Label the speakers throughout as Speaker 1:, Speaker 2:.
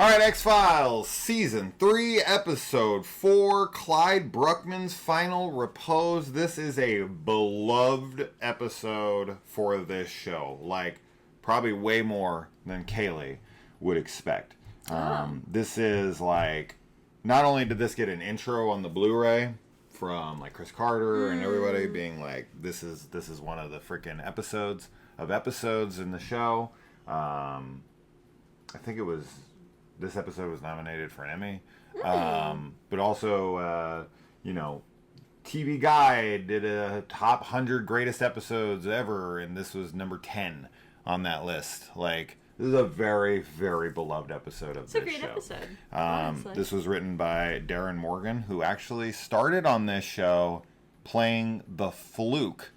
Speaker 1: All right, X-Files, Season 3, Episode 4, Clyde Bruckman's final Repose. This is a beloved episode for this show. Like, probably way more than Kaylee would expect. This is, like, not only did this get an intro on the Blu-ray from, like, Chris Carter and everybody being like, this is one of the freaking episodes in the show. I think it was... This episode was nominated for an Emmy. But also, TV Guide did a top 100 greatest episodes ever, and this was number 10 on that list. Like, this is a very, very beloved episode of this show. It's a great episode, honestly. This was written by Darren Morgan, who actually started on this show playing the Fluke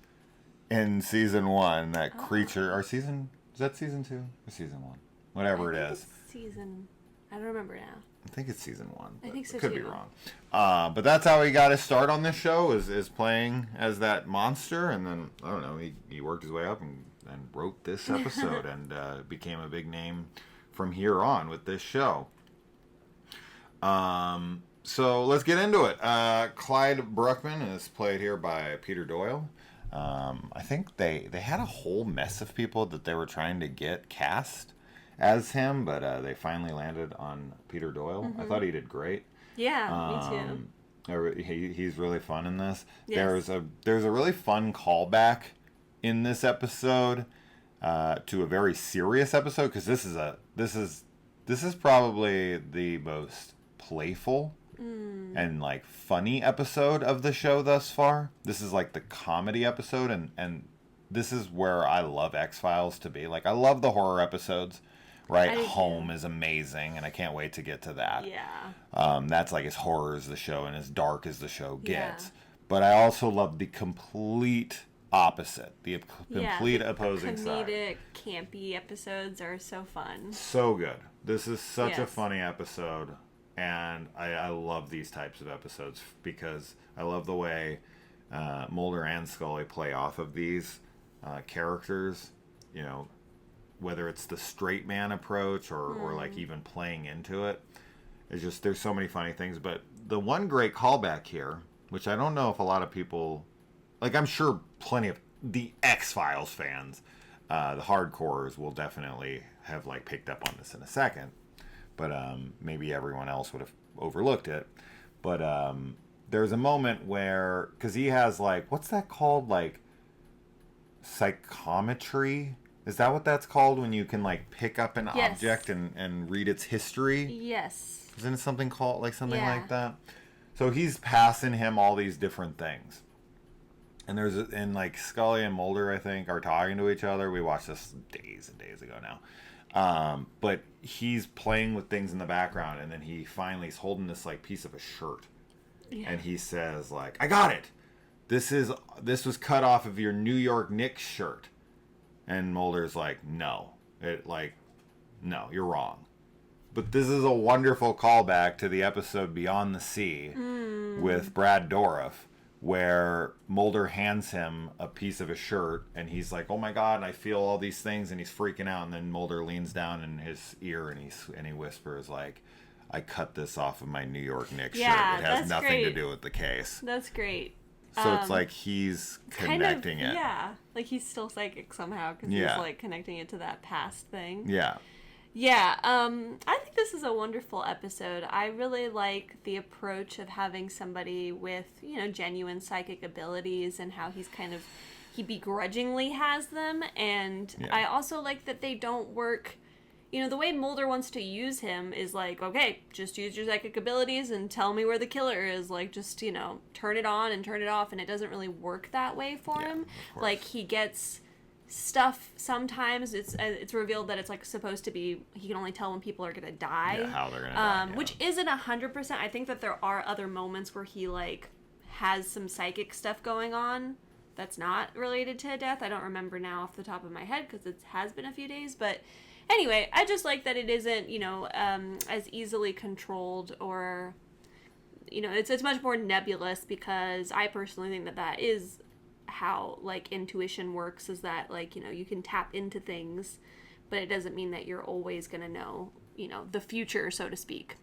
Speaker 1: in Season 1. That creature, or season... Is that Season 2 or Season 1? Whatever it is.
Speaker 2: I don't remember now.
Speaker 1: I think it's Season 1.
Speaker 2: I think so,
Speaker 1: could be wrong. But that's how he got his start on this show, is playing as that monster. And then, I don't know, he worked his way up and wrote this episode and became a big name from here on with this show. So let's get into it. Clyde Bruckman is played here by Peter Doyle. I think they had a whole mess of people that they were trying to get cast as him, but they finally landed on Peter Doyle. I thought he did great.
Speaker 2: Yeah, me
Speaker 1: too. He's really fun in this.
Speaker 2: Yes.
Speaker 1: There's a really fun callback in this episode to a very serious episode, because this is probably the most playful and like funny episode of the show thus far. This is like the comedy episode, and this is where I love X-Files to be. Like, I love the horror episodes. Right, Home is amazing, and I can't wait to get to that.
Speaker 2: Yeah.
Speaker 1: That's like as horror as the show and as dark as the show gets. Yeah. But I also love the complete opposite, the complete opposing side.
Speaker 2: Comedic, campy episodes are so fun.
Speaker 1: So good. This is such a funny episode, and I love these types of episodes because I love the way Mulder and Scully play off of these characters, whether it's the straight man approach or like even playing into it. It's just, there's so many funny things. But the one great callback here, which I don't know if a lot of people, like, I'm sure plenty of the X-Files fans, the hardcores will definitely have like picked up on this in a second, but maybe everyone else would have overlooked it. But there's a moment where, because he has like, what's that called, like psychometry? Is that what that's called, when you can like pick up an object and read its history?
Speaker 2: Yes.
Speaker 1: Isn't it something called like like that? So he's passing him all these different things. And and like Scully and Mulder, I think, are talking to each other. We watched this days and days ago now. But he's playing with things in the background, and then he's holding this like piece of a shirt. Yeah. And he says like, "I got it. This was cut off of your New York Knicks shirt." And Mulder's like, no, you're wrong. But this is a wonderful callback to the episode Beyond the Sea with Brad Dourif, where Mulder hands him a piece of a shirt, and he's like, oh my God, I feel all these things, and he's freaking out. And then Mulder leans down in his ear, and he whispers like, I cut this off of my New York Knicks shirt. It has nothing to do with the case.
Speaker 2: That's great.
Speaker 1: So it's like he's connecting it.
Speaker 2: Yeah, like he's still psychic somehow because he's like connecting it to that past thing.
Speaker 1: Yeah.
Speaker 2: Yeah, I think this is a wonderful episode. I really like the approach of having somebody with, genuine psychic abilities and how he begrudgingly has them. And I also like that they don't work... the way Mulder wants to use him is like, okay, just use your psychic abilities and tell me where the killer is. Like, just, turn it on and turn it off. And it doesn't really work that way for him. Like, he gets stuff sometimes. It's revealed that it's, like, supposed to be, he can only tell when people are going to die.
Speaker 1: Yeah, how they're going to die. Yeah.
Speaker 2: Which isn't 100%. I think that there are other moments where he, like, has some psychic stuff going on that's not related to death. I don't remember now off the top of my head because it has been a few days, but... Anyway, I just like that it isn't, as easily controlled or, it's much more nebulous, because I personally think that is how, like, intuition works, is that, like, you can tap into things, but it doesn't mean that you're always going to know the future, so to speak.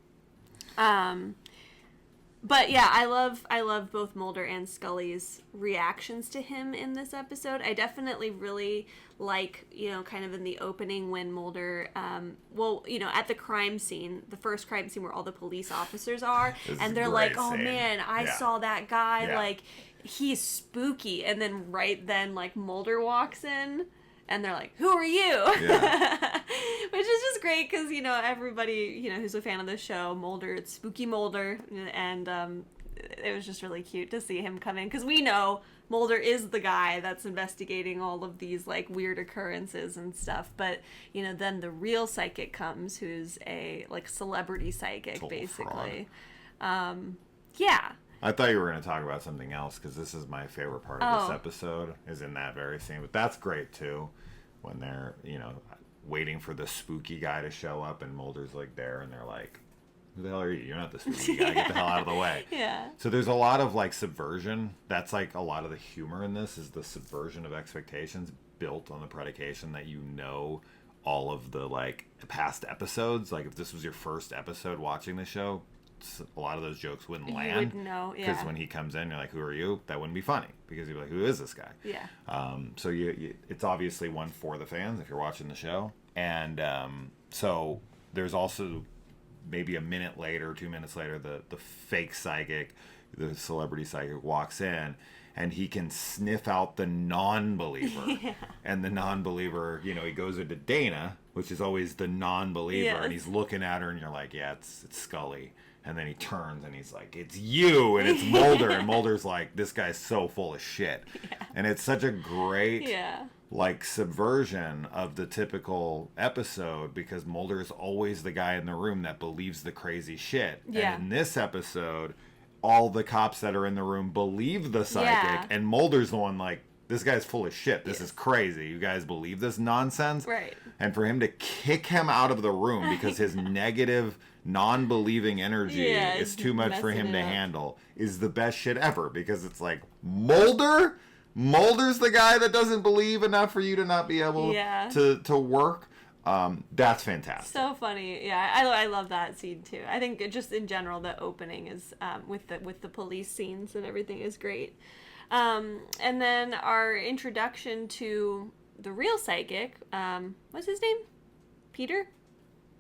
Speaker 2: But yeah, I love both Mulder and Scully's reactions to him in this episode. I definitely really like, kind of in the opening when Mulder, at the crime scene, the first crime scene where all the police officers are, and they're like, oh man, I saw that guy, like, he's spooky. And then right then, like, Mulder walks in. And they're like, who are you? Yeah. Which is just great because, everybody, who's a fan of the show, Mulder, it's Spooky Mulder. And it was just really cute to see him come in. Because we know Mulder is the guy that's investigating all of these, like, weird occurrences and stuff. But, then the real psychic comes, who's a, like, celebrity psychic, total basically. Yeah.
Speaker 1: I thought you were going to talk about something else because this is my favorite part of this episode, is in that very scene. But that's great, too, when they're, waiting for the spooky guy to show up and Mulder's, like, there and they're like, who the hell are you? You're not the spooky guy. Get the hell out of the way.
Speaker 2: Yeah.
Speaker 1: So there's a lot of, like, subversion. That's, like, a lot of the humor in this is the subversion of expectations built on the predication that all of the, like, past episodes. Like, if this was your first episode watching the show, a lot of those jokes wouldn't land.
Speaker 2: You wouldn't know, yeah.
Speaker 1: Because when he comes in, you're like, who are you? That wouldn't be funny. Because you'd be like, who is this guy?
Speaker 2: Yeah.
Speaker 1: So it's obviously one for the fans if you're watching the show. And so there's also maybe a minute later, 2 minutes later, the fake psychic, the celebrity psychic walks in. And he can sniff out the non-believer. Yeah. And the non-believer, he goes into Dana, which is always the non-believer. Yes. And he's looking at her and you're like, yeah, it's Scully. And then he turns and he's like, it's you, and it's Mulder. And Mulder's like, this guy's so full of shit. Yeah. And it's such a great, like, subversion of the typical episode because Mulder's always the guy in the room that believes the crazy shit. Yeah. And in this episode, all the cops that are in the room believe the psychic, and Mulder's the one like, this guy's full of shit. This is crazy. You guys believe this nonsense?
Speaker 2: Right.
Speaker 1: And for him to kick him out of the room because his negative, non-believing energy is too much for him to handle is the best shit ever because it's like, Mulder's the guy that doesn't believe enough for you to not be able to work. That's fantastic.
Speaker 2: So funny. Yeah, I love that scene too. I think just in general the opening is with the police scenes and everything is great. And then our introduction to the real psychic, what's his name? Peter?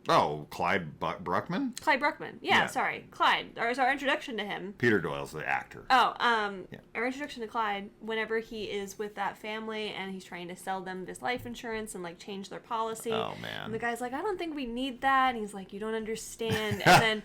Speaker 1: Oh, Clyde Bruckman?
Speaker 2: Clyde Bruckman. Yeah, sorry. Clyde. Our introduction to him.
Speaker 1: Peter Doyle's the actor.
Speaker 2: Oh, our introduction to Clyde, whenever he is with that family and he's trying to sell them this life insurance and, like, change their policy.
Speaker 1: Oh, man.
Speaker 2: And the guy's like, I don't think we need that. And he's like, you don't understand. And then...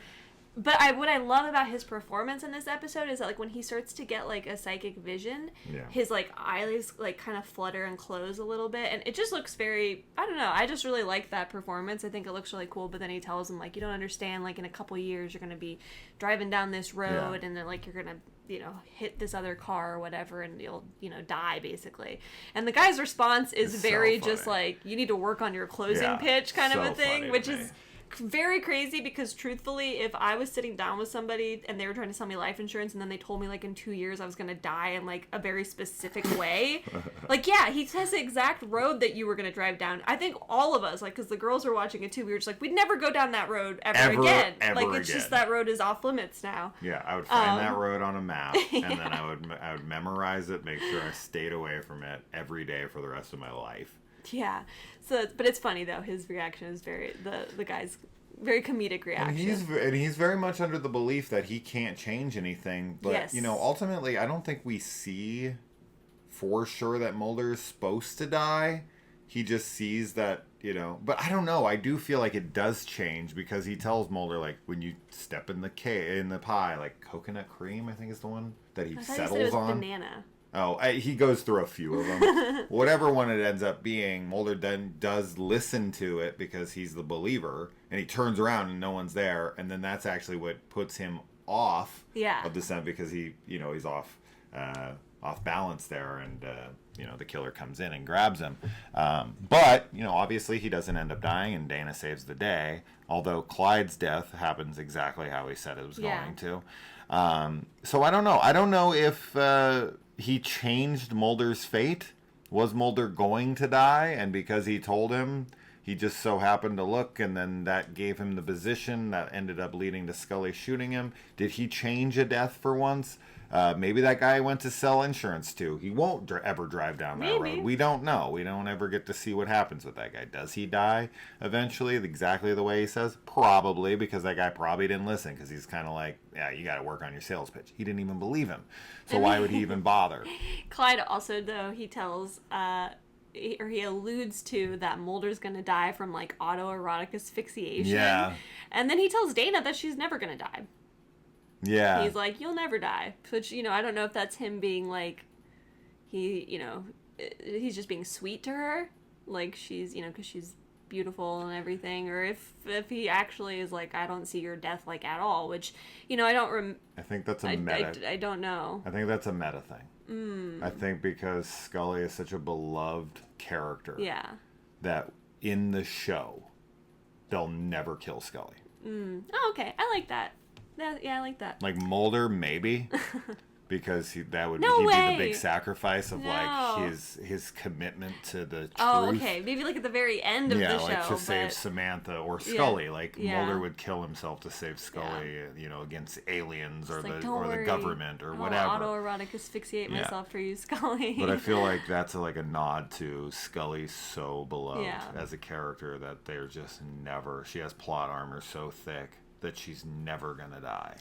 Speaker 2: But what I love about his performance in this episode is that, like, when he starts to get, like, a psychic vision, his, like, eyes, like, kind of flutter and close a little bit. And it just looks very, I don't know, I just really like that performance. I think it looks really cool. But then he tells him, like, you don't understand, like, in a couple years you're going to be driving down this road and then, like, you're going to, hit this other car or whatever and you'll, die, basically. And the guy's response is very just, like, you need to work on your closing pitch kind of a thing, which is... very crazy because truthfully if I was sitting down with somebody and they were trying to sell me life insurance and then they told me like in 2 years I was gonna die in like a very specific way, like he has the exact road that you were gonna drive down. I think all of us, like, because the girls were watching it too, we were just like, we'd never go down that road ever again. Like it's just that road is off limits now.
Speaker 1: I would find that road on a map and then I would memorize it, make sure I stayed away from it every day for the rest of my life.
Speaker 2: Yeah. So, but it's funny though. His reaction is the guy's very comedic reaction.
Speaker 1: And he's very much under the belief that he can't change anything. But ultimately, I don't think we see for sure that Mulder is supposed to die. He just sees that, But I don't know. I do feel like it does change because he tells Mulder, like, when you step in the pie, like coconut cream, I think is the one that he settles
Speaker 2: it was
Speaker 1: on.
Speaker 2: Banana.
Speaker 1: Oh, he goes through a few of them. Whatever one it ends up being, Mulder then does listen to it because he's the believer, and he turns around and no one's there, and then that's actually what puts him off of the scent because he's off balance there, and the killer comes in and grabs him. But obviously he doesn't end up dying, and Dana saves the day. Although Clyde's death happens exactly how he said it was going to. So I don't know. I don't know if he changed Mulder's fate. Was Mulder going to die? And because he told him, he just so happened to look, and then that gave him the position that ended up leading to Scully shooting him. Did he change a death for once? Maybe that guy went to sell insurance to. He won't ever drive down that road. We don't know. We don't ever get to see what happens with that guy. Does he die eventually exactly the way he says? Probably, because that guy probably didn't listen, because he's kind of like, yeah, you got to work on your sales pitch. He didn't even believe him. So why would he even bother?
Speaker 2: Clyde also, though, he tells... he alludes to that Mulder's gonna die from, like, autoerotic asphyxiation.
Speaker 1: Yeah.
Speaker 2: And then he tells Dana that she's never gonna die.
Speaker 1: Yeah.
Speaker 2: He's like, you'll never die. Which, I don't know if that's him being, like, he's just being sweet to her. Like, she's, because she's beautiful and everything. Or if he actually is like, I don't see your death, like, at all. Which, I don't
Speaker 1: I think that's a meta.
Speaker 2: I don't know.
Speaker 1: I think that's a meta thing. I think because Scully is such a beloved character.
Speaker 2: Yeah.
Speaker 1: That in the show, they'll never kill Scully.
Speaker 2: Oh, okay. I like that. Yeah, I like that.
Speaker 1: Like Mulder, maybe. Because that would be the big sacrifice of like his commitment to the truth.
Speaker 2: Oh, okay. Maybe like at the very end of the show.
Speaker 1: Yeah, like to save Samantha or Scully. Like Mulder would kill himself to save Scully, against aliens or the government or whatever.
Speaker 2: I'll autoerotic asphyxiate myself for you, Scully.
Speaker 1: But I feel like that's like a nod to Scully so beloved as a character that they're just never. She has plot armor so thick that she's never gonna die.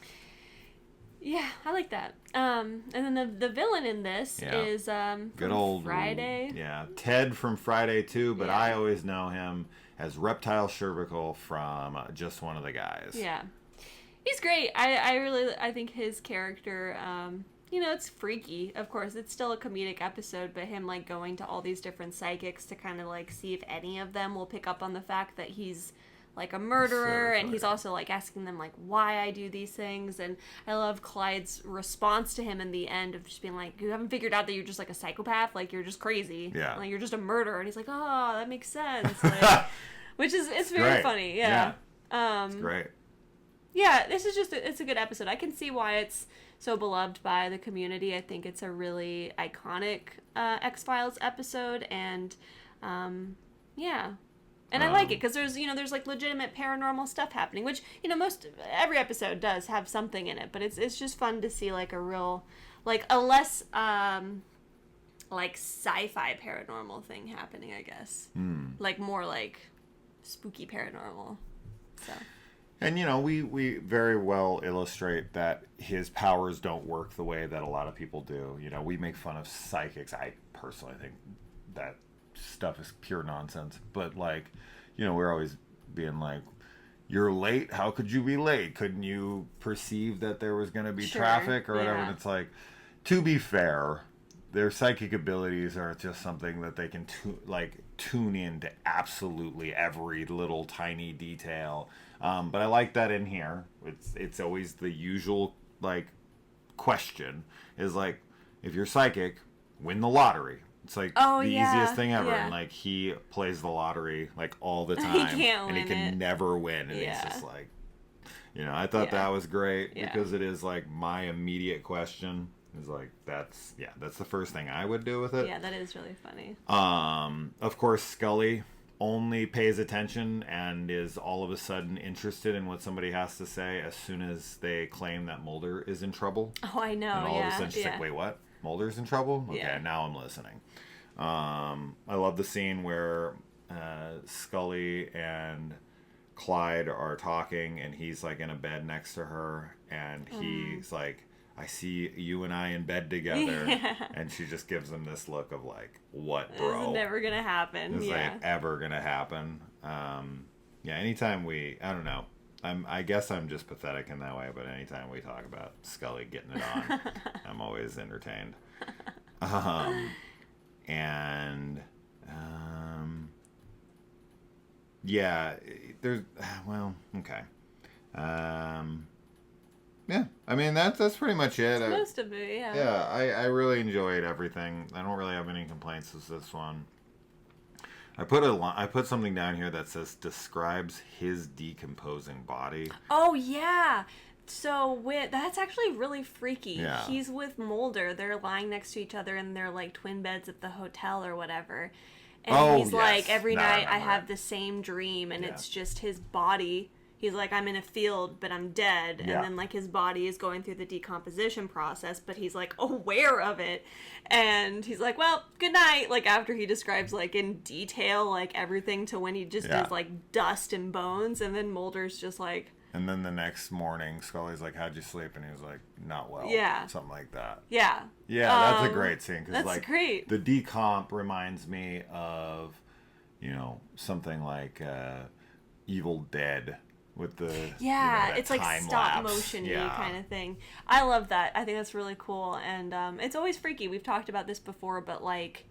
Speaker 2: Yeah, I like that. And then the villain in this is
Speaker 1: good old
Speaker 2: Friday.
Speaker 1: Yeah, Ted from Friday too, but I always know him as Reptile Cervical from Just One of the Guys.
Speaker 2: Yeah, he's great. I think his character. It's freaky. Of course, it's still a comedic episode, but him like going to all these different psychics to kind of like see if any of them will pick up on the fact that he's like a murderer, and he's also like asking them like why I do these things. And I love Clyde's response to him in the end of just being like, you haven't figured out that you're just like a psychopath, like you're just crazy, like you're just a murderer. And he's like, oh, that makes sense. Like, which is it's very
Speaker 1: great.
Speaker 2: Funny.
Speaker 1: It's great.
Speaker 2: Yeah, this is just it's a good episode. I can see why it's so beloved by the community. I think it's a really iconic X-Files episode, and and I like it because there's like legitimate paranormal stuff happening, which every episode does have something in it, but it's just fun to see like a real, like a less like sci-fi paranormal thing happening, I guess. Like more like spooky paranormal. So.
Speaker 1: And we very well illustrate that his powers don't work the way that a lot of people do. We make fun of psychics. I personally think that stuff is pure nonsense, but like we're always being like, you're late, how could you be late, couldn't you perceive that there was going to be traffic or whatever. And it's like, to be fair, their psychic abilities are just something that they can tune into absolutely every little tiny detail, but I like that in here. It's always the usual like question is like, if you're psychic, win the lottery. It's like the easiest thing ever. And like he plays the lottery like all the time. He can never win. And he's just like, I thought that was great because it is like my immediate question is like, that's the first thing I would do with it.
Speaker 2: Yeah, that is really funny.
Speaker 1: Of course, Scully only pays attention and is all of a sudden interested in what somebody has to say as soon as they claim that Mulder is in trouble.
Speaker 2: Oh, I know.
Speaker 1: And all of a sudden she's like, wait, what? Mulder's in trouble? Okay, now I'm listening. I love the scene where Scully and Clyde are talking, and he's like in a bed next to her, and he's like, I see you and I in bed together. And she just gives him this look of like, what, bro?
Speaker 2: This is never gonna happen.
Speaker 1: This ain't ever gonna happen. Anytime I don't know, I guess I'm just pathetic in that way, but anytime we talk about Scully getting it on, I'm always entertained. There's, okay. I mean, that's pretty much it.
Speaker 2: That's most of it, yeah.
Speaker 1: Yeah, I really enjoyed everything. I don't really have any complaints with this one. I put something down here that says describes his decomposing body.
Speaker 2: Oh yeah. So that's actually really freaky.
Speaker 1: Yeah.
Speaker 2: He's with Mulder. They're lying next to each other in their like twin beds at the hotel or whatever. And he's
Speaker 1: yes.
Speaker 2: like, every
Speaker 1: Now I
Speaker 2: night I
Speaker 1: remember
Speaker 2: have
Speaker 1: it.
Speaker 2: the same dream, and
Speaker 1: Yeah.
Speaker 2: it's just his body. He's like, I'm in a field, but I'm dead.
Speaker 1: Yeah.
Speaker 2: And then, like, his body is going through the decomposition process, but he's, like, aware of it. And he's like, well, good night. Like, after he describes, like, in detail, like, everything to when he just
Speaker 1: Yeah.
Speaker 2: is, like, dust and bones. And then Mulder's just like...
Speaker 1: And then the next morning, Scully's like, how'd you sleep? And he was like, not well.
Speaker 2: Yeah.
Speaker 1: Something like that.
Speaker 2: Yeah.
Speaker 1: Yeah, that's a great scene. Cause,
Speaker 2: That's
Speaker 1: like,
Speaker 2: great.
Speaker 1: The decomp reminds me of, you know, something like Evil Dead with the
Speaker 2: Yeah,
Speaker 1: that
Speaker 2: it's like
Speaker 1: time
Speaker 2: stop
Speaker 1: lapse.
Speaker 2: motion-y
Speaker 1: Yeah.
Speaker 2: kind of thing. I love that. I think that's really cool. And it's always freaky. We've talked about this before, but, like,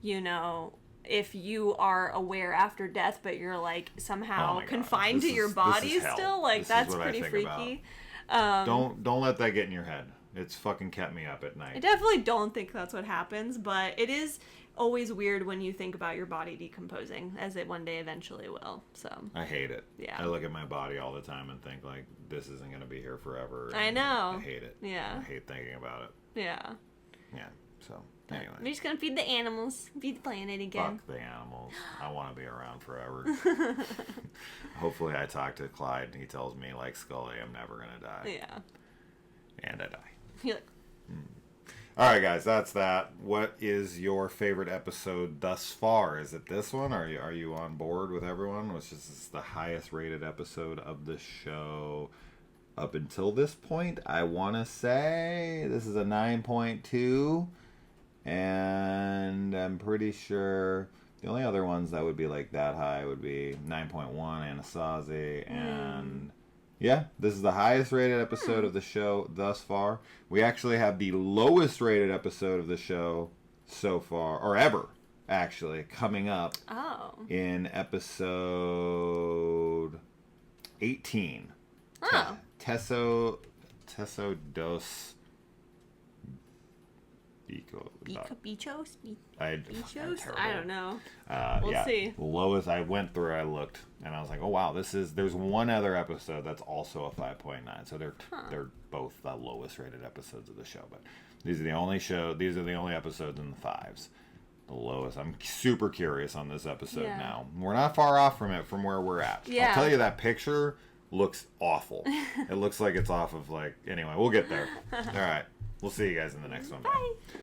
Speaker 2: you know, if you are aware after death, but you're, like,
Speaker 1: Oh
Speaker 2: somehow
Speaker 1: my God.
Speaker 2: confined to your
Speaker 1: This
Speaker 2: body
Speaker 1: is hell.
Speaker 2: still, like,
Speaker 1: This is
Speaker 2: that's
Speaker 1: what I
Speaker 2: pretty
Speaker 1: think
Speaker 2: freaky.
Speaker 1: Don't let that get in your head. It's fucking kept me up at
Speaker 2: I
Speaker 1: night.
Speaker 2: definitely don't think that's what happens, but it is always weird when you think about your body decomposing, as it one day eventually will. So
Speaker 1: I hate it.
Speaker 2: Yeah.
Speaker 1: I look at my body all the time and think, like, this isn't going to be here forever.
Speaker 2: I
Speaker 1: and
Speaker 2: know.
Speaker 1: I hate it.
Speaker 2: Yeah.
Speaker 1: I hate thinking about it.
Speaker 2: yeah.
Speaker 1: Yeah. So, anyway.
Speaker 2: We're just gonna feed the animals, feed the planet again.
Speaker 1: Fuck the animals. I want to be around forever. Hopefully I talk to Clyde and he tells me, like Scully, I'm never going to die.
Speaker 2: Yeah.
Speaker 1: And I die.
Speaker 2: You're like,
Speaker 1: All right, guys, that's that. What is your favorite episode thus far? Is it this one? Are you on board with everyone? Which is the highest rated episode of the show up until this point. I want to say this is a 9.2, and I'm pretty sure the only other ones that would be like that high would be 9.1 Anasazi and... Yeah, this is the highest rated episode of the show thus far. We actually have the lowest rated episode of the show so far, or ever, actually, coming up
Speaker 2: oh.
Speaker 1: in episode 18.
Speaker 2: Oh.
Speaker 1: Teso dos Bico.
Speaker 2: Bichos?
Speaker 1: Bichos?
Speaker 2: I don't know.
Speaker 1: We'll
Speaker 2: see.
Speaker 1: The lowest I went through, I looked, and I was like, oh wow, there's one other episode that's also a 5.9. So they're both the lowest rated episodes of the show. But these are the only episodes in the fives. The lowest. I'm super curious on this episode now. We're not far off from it from where we're at.
Speaker 2: Yeah.
Speaker 1: I'll tell you, that picture looks awful. It looks like it's off of, like, anyway, we'll get there. All right. We'll see you guys in the next one. Bye.